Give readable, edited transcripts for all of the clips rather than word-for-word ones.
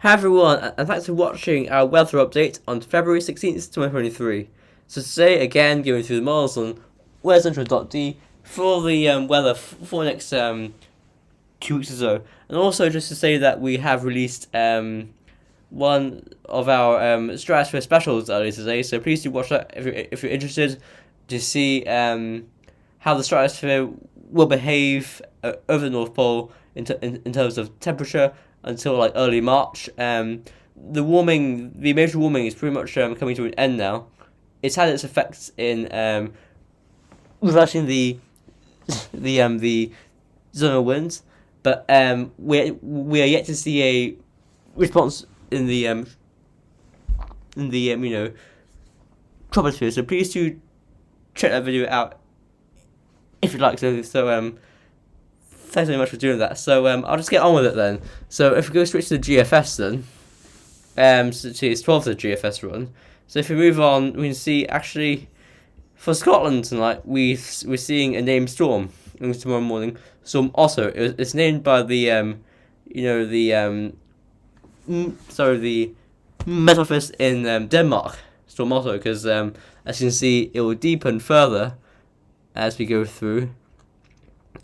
Hi everyone, and thanks for watching our weather update on February 16th, 2023. So today, again, going through the models on weathercentral.d for the weather for the next 2 weeks or so. And also just to say that we have released one of our Stratosphere specials earlier today, so please do watch that if you're interested to see how the stratosphere will behave over the North Pole in terms of temperature until like early March. The major warming is pretty much coming to an end now. It's had its effects in reversing the zonal winds, but we are yet to see a response in the troposphere. So please do check that video out if you'd like to. So thanks very much for doing that. So I'll just get on with it then. So if we go straight to the GFS then, so it's 12th of the GFS run. So if we move on, we can see actually for Scotland tonight we're seeing a named storm tomorrow morning. Storm Otto. It's named by the the Met Office in Denmark, Storm Otto, because as you can see, it will deepen further as we go through,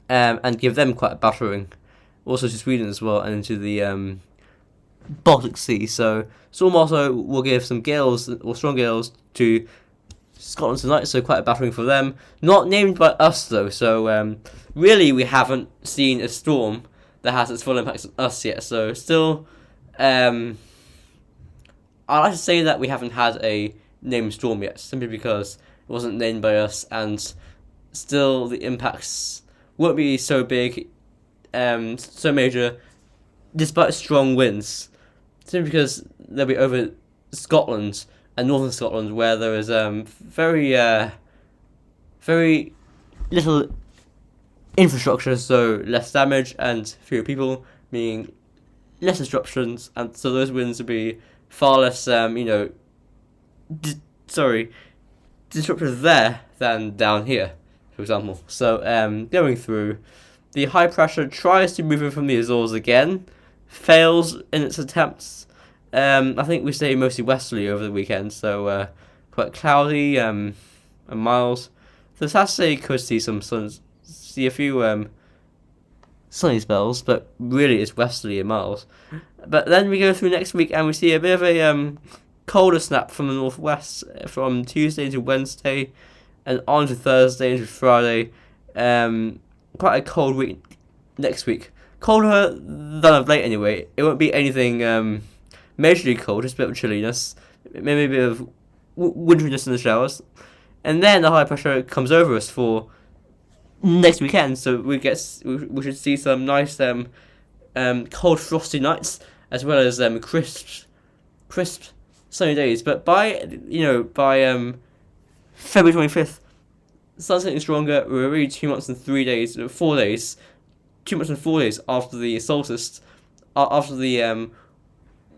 and give them quite a battering, also to Sweden as well, and into the Baltic Sea. So Storm Otto will give some gales or strong gales to Scotland tonight, so quite a battering for them. Not named by us though, so really we haven't seen a storm that has its full impacts on us yet. So still, I like to say that we haven't had a named storm yet, simply because it wasn't named by us, and still the impacts won't be so big, so major, despite strong winds. Simply because they'll be over Scotland and northern Scotland, where there is very little infrastructure, so less damage and fewer people, meaning less disruptions, and so those winds will be far less, disruptive there than down here, for example. So going through, the high pressure tries to move in from the Azores again, fails in its attempts. I think we stay mostly westerly over the weekend, so quite cloudy and mild. So Saturday could see see a few sunny spells, but really it's westerly and mild. But then we go through next week and we see a bit of a colder snap from the northwest from Tuesday to Wednesday and on to Thursday into Friday. Quite a cold week next week. Colder than of late anyway. It won't be anything majorly cold, just a bit of chilliness, maybe a bit of winteriness in the showers. And then the high pressure comes over us for next weekend, so we should see some nice cold frosty nights, as well as crisp sunny days. But by February 25th, sun's getting stronger. We're already 2 months and 3 days, 4 days, 2 months and 4 days after the solstice, after the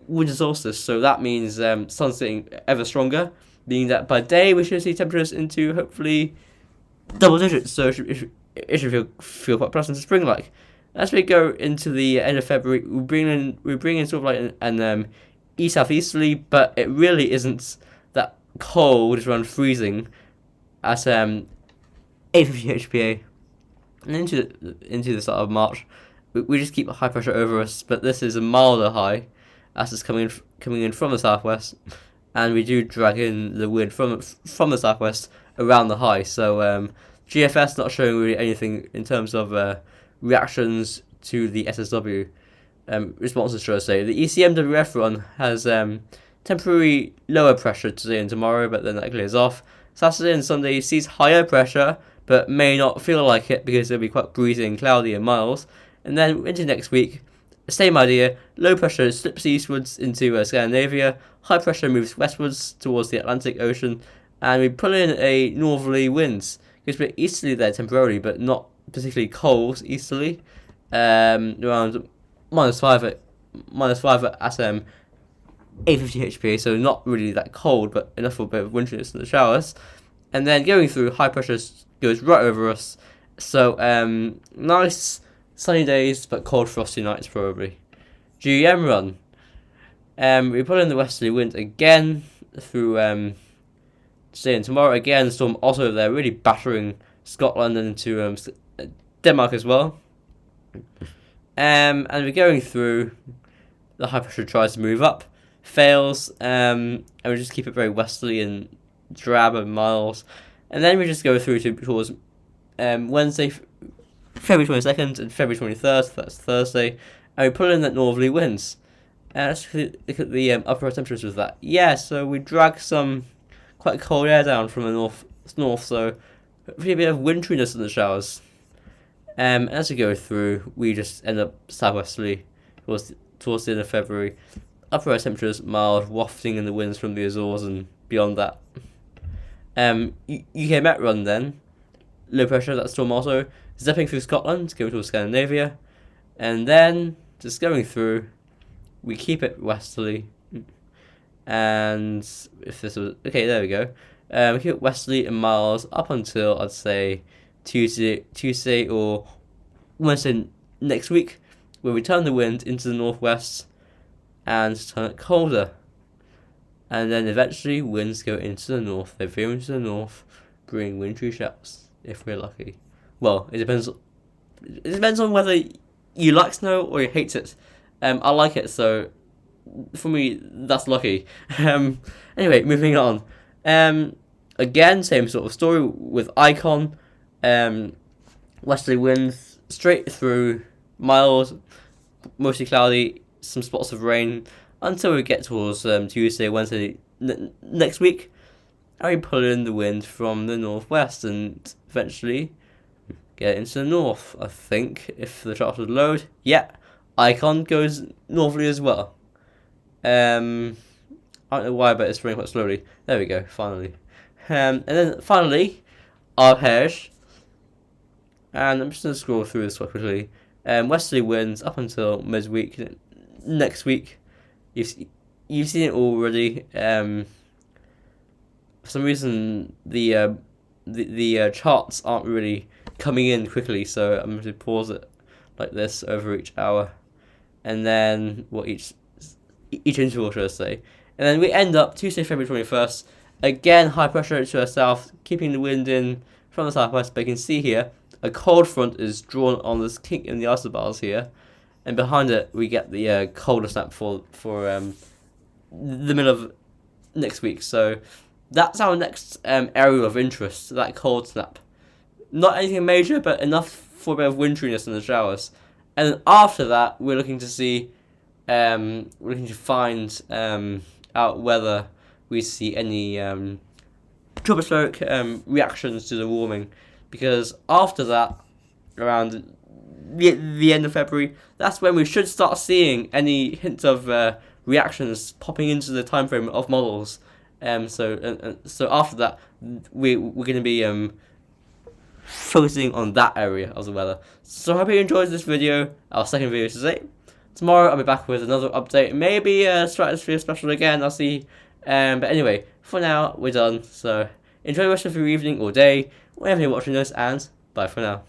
winter solstice. So that means sun's getting ever stronger, meaning that by day we should see temperatures into hopefully double digits. So it should feel quite pleasant and spring-like. As we go into the end of February, we bring in sort of like an east southeasterly, but it really isn't that cold. It's around freezing at 850 HPA, and into the start of March, we just keep high pressure over us. But this is a milder high, as it's coming in from the southwest, and we do drag in the wind from the southwest around the high. So GFS not showing really anything in terms of reactions to the SSW responses, should I say. The ECMWF run has temporary lower pressure today and tomorrow, but then that clears off. Saturday and Sunday sees higher pressure, but may not feel like it because it'll be quite breezy and cloudy and mild. And then into next week, same idea. Low pressure slips eastwards into Scandinavia. High pressure moves westwards towards the Atlantic Ocean, and we pull in a northerly winds. It's a bit easterly there temporarily, but not particularly cold easterly. Around -5 at 850 HPA, so not really that cold, but enough for a bit of winteriness in the showers. And then going through, high pressure goes right over us. So nice sunny days, but cold frosty nights probably. GEM run. We put in the westerly wind again through today and tomorrow. Again, storm also there, really battering Scotland and into Denmark as well. And we're going through. The high pressure tries to move up, fails, and we just keep it very westerly and drab and mild. And then we just go through towards Wednesday, February 22nd and February 23rd, that's Thursday, and we pull in that northerly winds. And let's look at the upper temperatures with that. Yeah, so we drag some quite cold air down from the north, so really a bit of winteriness in the showers. As we go through, we just end up southwesterly towards the end of February. Upper air temperatures mild, wafting in the winds from the Azores and beyond that. UK Met run then, low pressure, that's storm also, zipping through Scotland, going towards Scandinavia, and then just going through, we keep it westerly, and if this was, okay, there we go, we keep it westerly and mild up until, I'd say, Tuesday or Wednesday next week, where we turn the wind into the northwest and turn it colder. And then eventually winds go into the north. They veer into the north, bring wintry showers, if we're lucky. Well, it depends on whether you like snow or you hate it. I like it, so for me, that's lucky. Anyway, moving on. Again, same sort of story with Icon. Westerly winds straight through, mild, mostly cloudy, some spots of rain, until we get towards Tuesday, Wednesday next week, and we pull in the wind from the northwest and eventually get into the north, I think, if the chart would load. Yeah, Icon goes northerly as well. I don't know why, but it's running quite slowly. There we go, finally. And then finally, Arpège. And I'm just going to scroll through this quite quickly. Westerly winds up until midweek next week. You've seen it already. For some reason, the charts aren't really coming in quickly, so I'm going to pause it like this over each hour, and then each interval, should I say, and then we end up Tuesday, February 21st. Again, high pressure to our south, keeping the wind in from the southwest. But you can see here a cold front is drawn on this kink in the isobars here, and behind it we get the colder snap for the middle of next week. So that's our next area of interest, that cold snap. Not anything major, but enough for a bit of winteriness in the showers. And then after that, we're looking to see, we're looking to find out whether we see any tropospheric reactions to the warming. Because after that, around the end of February, that's when we should start seeing any hints of reactions popping into the time frame of models. So after that, we're going to be focusing on that area of the weather. So I hope you enjoyed this video, our second video today. Tomorrow I'll be back with another update, maybe a Stratosphere special again, I'll see. But anyway, for now, we're done. So enjoy the rest of your evening or day, whenever you're watching this, and bye for now.